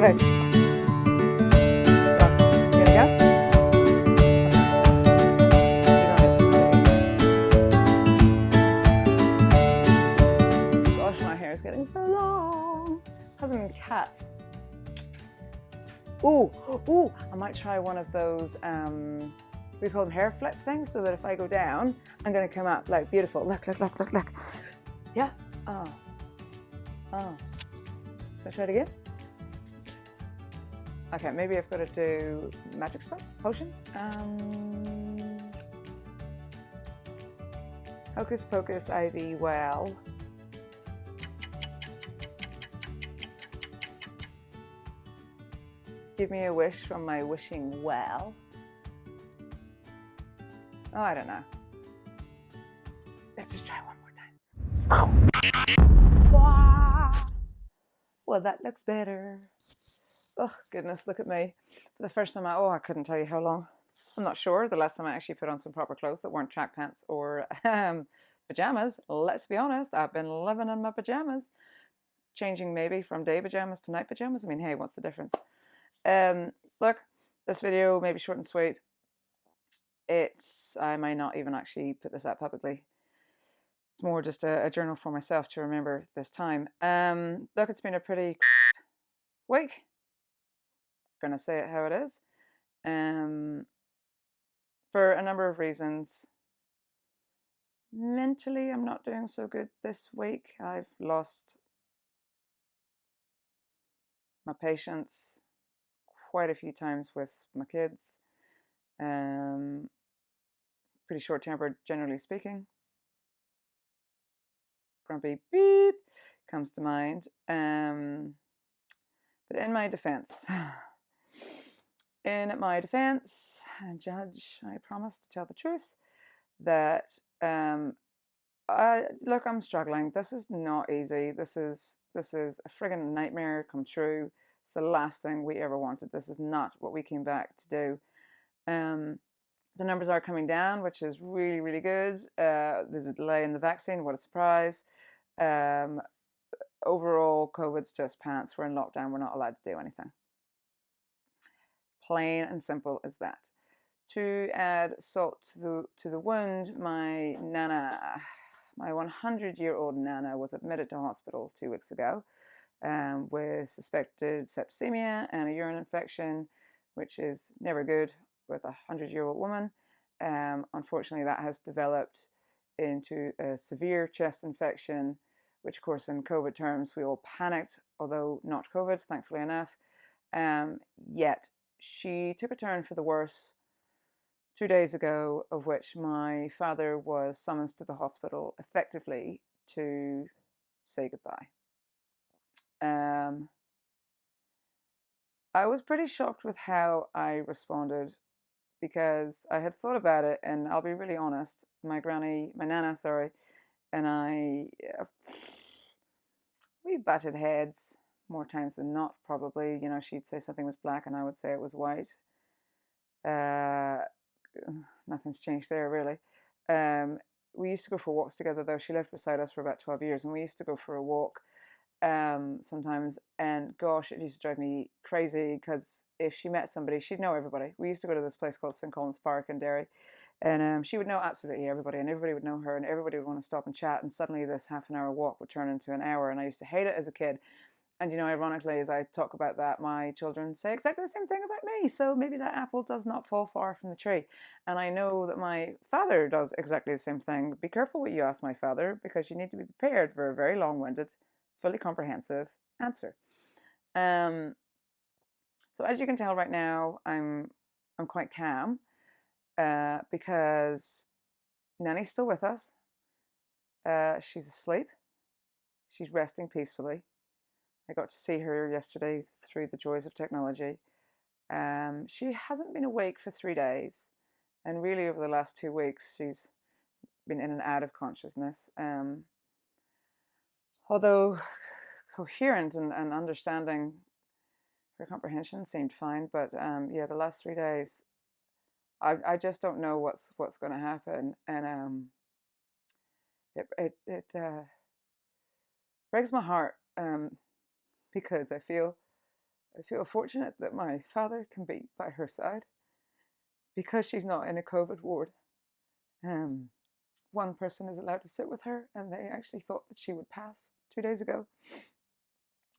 Perfect. You gonna go? Gosh, my hair is getting so long. Hasn't been cut. Ooh, I might try one of those, we call them hair flip things, so that if I go down, I'm gonna come up like beautiful. Look. Yeah, oh. Should I try it again? Okay, maybe I've got to do magic spell, potion. Hocus pocus, ivy, well. Give me a wish from my wishing well. Oh, I don't know. Let's just try one more time. Well, that looks better. Oh, goodness, look at me. For the first time, I couldn't tell you how long. I'm not sure. The last time I actually put on some proper clothes that weren't track pants or pajamas. Let's be honest, I've been living in my pajamas. Changing maybe from day pajamas to night pajamas. I mean, hey, what's the difference? Look, this video may be short and sweet. I might not even actually put this out publicly. It's more just a journal for myself to remember this time. Look, it's been a pretty week. Gonna say it how it is. For a number of reasons. Mentally, I'm not doing so good this week. I've lost my patience quite a few times with my kids. Pretty short-tempered, generally speaking. Grumpy beep comes to mind. But in my defense, Judge, I promise to tell the truth that look, I'm struggling. This is not easy. This is a friggin' nightmare come true. It's the last thing we ever wanted. This is not what we came back to do. The numbers are coming down, which is really, really good. There's a delay in the vaccine. What a surprise. Overall, COVID's just pants. We're in lockdown. We're not allowed to do anything. Plain and simple as that. To add salt to the wound, my nana, my 100-year-old nana, was admitted to hospital 2 weeks ago with suspected septicemia and a urine infection, which is never good with a 100-year-old woman. Unfortunately, that has developed into a severe chest infection, which, of course, in COVID terms, we all panicked, although not COVID, thankfully enough. Yet she took a turn for the worse 2 days ago, of which my father was summoned to the hospital effectively to say goodbye. I was pretty shocked with how I responded because I had thought about it, and I'll be really honest, my nana, and we butted heads more times than not, probably. You know, she'd say something was black and I would say it was white. Nothing's changed there, really. We used to go for walks together, though. She lived beside us for about 12 years, and we used to go for a walk sometimes. And gosh, it used to drive me crazy because if she met somebody, she'd know everybody. We used to go to this place called St. Collins Park in Derry, and she would know absolutely everybody, and everybody would know her, and everybody would want to stop and chat. And suddenly, this half-an-hour walk would turn into an hour, and I used to hate it as a kid. And, you know, ironically, as I talk about that, my children say exactly the same thing about me. So maybe that apple does not fall far from the tree. And I know that my father does exactly the same thing. Be careful what you ask my father, because you need to be prepared for a very long-winded, fully comprehensive answer. So as you can tell right now, I'm quite calm because Nanny's still with us. She's asleep. She's resting peacefully. I got to see her yesterday through the joys of technology. She hasn't been awake for 3 days, and really over the last 2 weeks she's been in and out of consciousness. Although coherent and understanding, her comprehension seemed fine, but yeah, the last 3 days, I just don't know what's going to happen, and it breaks my heart because I feel I feel fortunate that my father can be by her side because she's not in a COVID ward. One person is allowed to sit with her, and they actually thought that she would pass 2 days ago.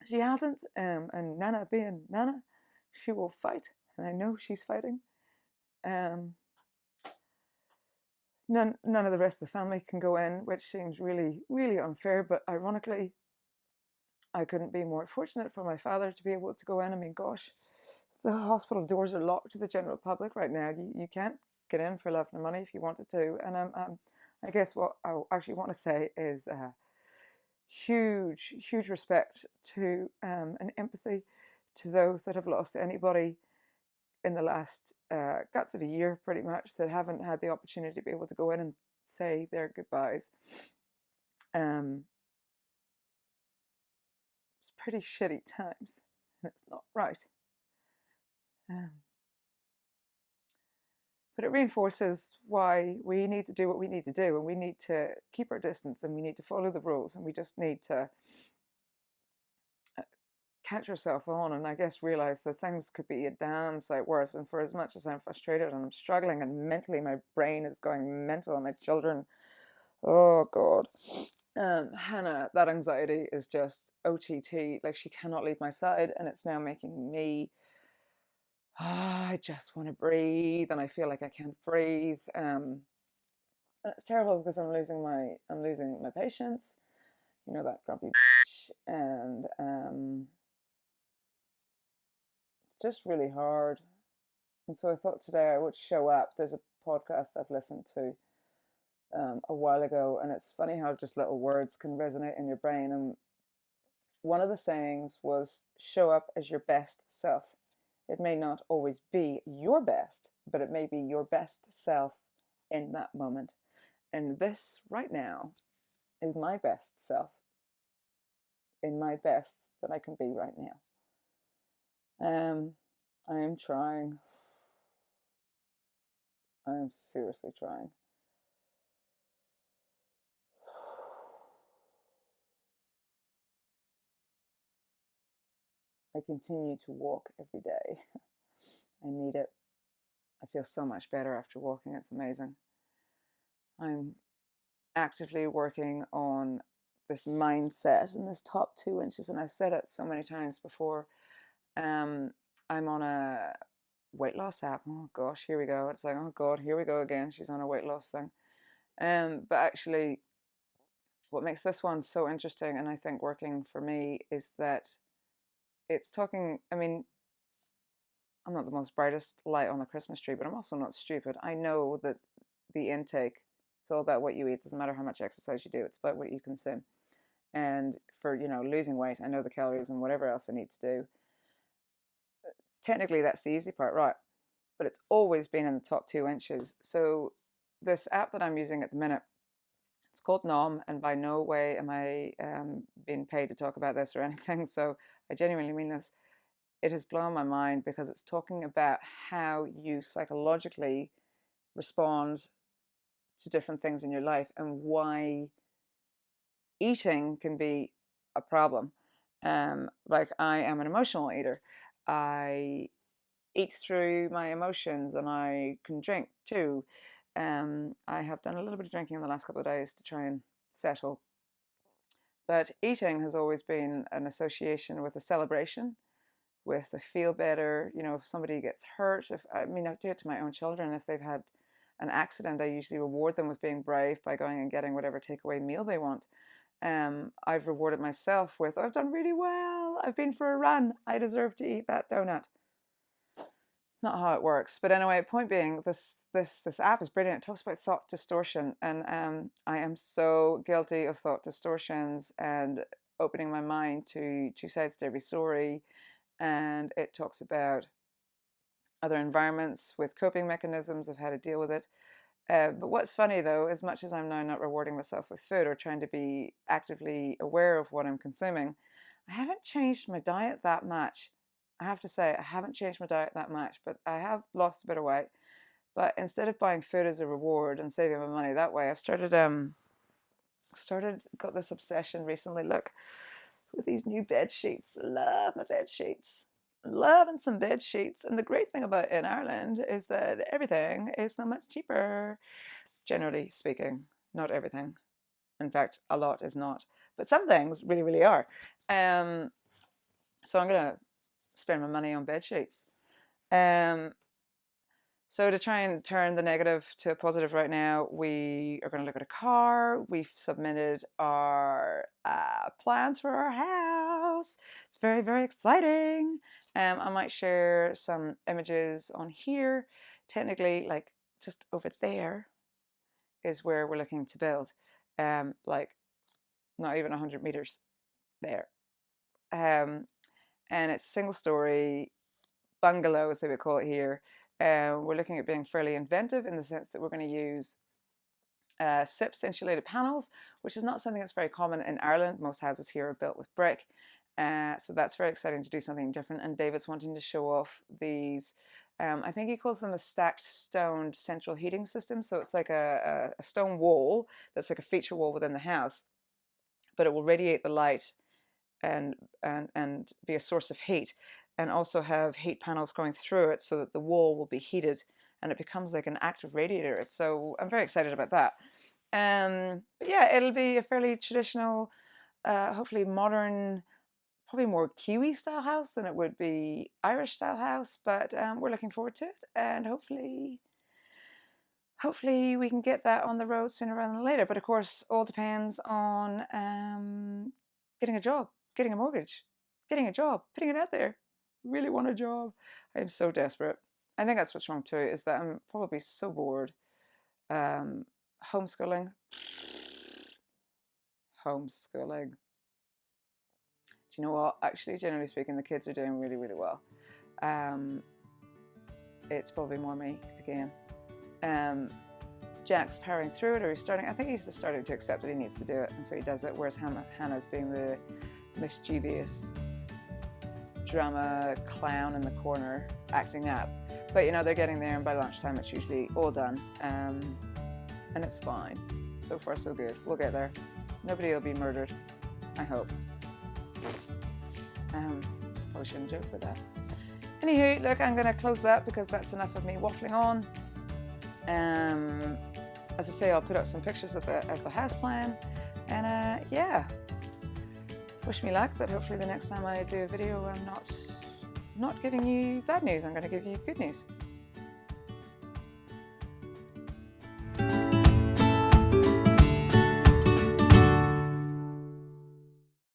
She hasn't, and Nana being Nana, she will fight, and I know she's fighting. None of the rest of the family can go in, which seems really, really unfair, but ironically, I couldn't be more fortunate for my father to be able to go in. I mean, gosh, the hospital doors are locked to the general public right now. You can't get in for love nor money if you wanted to. And I guess what I actually want to say is huge, huge respect to and empathy to those that have lost anybody in the last guts of a year, pretty much, that haven't had the opportunity to be able to go in and say their goodbyes. It's pretty shitty times, and it's not right. But it reinforces why we need to do what we need to do, and we need to keep our distance, and we need to follow the rules, and we just need to catch yourself on, and I guess realize that things could be a damn sight worse. And for as much as I'm frustrated and I'm struggling, and mentally my brain is going mental, and my children, oh God, Hannah, that anxiety is just OTT. Like, she cannot leave my side, and it's now making me, I just want to breathe, and I feel like I can't breathe. And it's terrible because I'm losing my patience, you know, that grumpy bitch, and it's just really hard. And so I thought today I would show up. There's a podcast I've listened to a while ago, and it's funny how just little words can resonate in your brain. And one of the sayings was, show up as your best self. It may not always be your best, but it may be your best self in that moment. And this right now is my best self, in my best that I can be right now. I am trying. I am seriously trying. I continue to walk every day. I need it. I feel so much better after walking. It's amazing. I'm actively working on this mindset in this top 2 inches, and I've said it so many times before. I'm on a weight loss app. Oh gosh, here we go. It's like, oh God, here we go again. She's on a weight loss thing. But actually, what makes this one so interesting, and I think working for me, is that it's talking. I mean, I'm not the most brightest light on the Christmas tree, but I'm also not stupid. I know that the intake, it's all about what you eat. It doesn't matter how much exercise you do. It's about what you consume. And for, losing weight, I know the calories and whatever else I need to do. Technically, that's the easy part, right? But it's always been in the top 2 inches. So this app that I'm using at the minute, it's called Nom, and by no way am I being paid to talk about this or anything. So I genuinely mean this. It has blown my mind because it's talking about how you psychologically respond to different things in your life and why eating can be a problem. Like, I am an emotional eater. I eat through my emotions, and I can drink too. I have done a little bit of drinking in the last couple of days to try and settle. But eating has always been an association with a celebration, with a feel better. If somebody gets hurt, I do it to my own children. If they've had an accident, I usually reward them with being brave by going and getting whatever takeaway meal they want. I've rewarded myself with, I've done really well, I've been for a run, I deserve to eat that donut. Not how it works. But anyway, point being, this app is brilliant. It talks about thought distortion, and I am so guilty of thought distortions and opening my mind to two sides to every story. And it talks about other environments with coping mechanisms of how to deal with it. But what's funny, though, as much as I'm now not rewarding myself with food or trying to be actively aware of what I'm consuming, I haven't changed my diet that much. I have to say, I haven't changed my diet that much, but I have lost a bit of weight. But instead of buying food as a reward and saving my money that way, I've got this obsession recently. Look, with these new bed sheets. I love my bed sheets. loving some bed sheets. And the great thing about in Ireland is that everything is so much cheaper, generally speaking. Not everything. In fact, a lot is not. But some things really, really are. So I'm going to spend my money on bed sheets. So to try and turn the negative to a positive right now, we are going to look at a car. We've submitted our plans for our house. It's very, very exciting. I might share some images on here. Technically, like just over there is where we're looking to build. Like not even 100 meters there. And it's a single story bungalow, as they would call it here. We're looking at being fairly inventive in the sense that we're going to use SIPS insulated panels, which is not something that's very common in Ireland. Most houses here are built with brick. So that's very exciting to do something different. And David's wanting to show off these, I think he calls them a stacked stoned central heating system. So it's like a stone wall that's like a feature wall within the house, but it will radiate the light and be a source of heat, and also have heat panels going through it so that the wall will be heated and it becomes like an active radiator. So I'm very excited about that. But yeah, it'll be a fairly traditional, hopefully modern, probably more Kiwi style house than it would be Irish style house, but we're looking forward to it, and hopefully we can get that on the road sooner rather than later. But of course, all depends on getting a job, getting a mortgage, getting a job, putting it out there. Really want a job. I'm so desperate. I think that's what's wrong too, is that I'm probably so bored. Homeschooling. Do you know what? Actually, generally speaking, the kids are doing really, really well. It's probably more me again. Jack's powering through it, or he's starting. I think he's just starting to accept that he needs to do it, and so he does it. Whereas Hannah's being the mischievous drama clown in the corner, acting up. But you know, they're getting there, and by lunchtime it's usually all done, and it's fine. So far, so good. We'll get there. Nobody will be murdered, I hope. Probably shouldn't joke with that. Anywho, look, I'm going to close that because that's enough of me waffling on. As I say, I'll put up some pictures of the house plan, and yeah, wish me luck. But hopefully the next time I do a video, I'm not giving you bad news. I'm going to give you good news.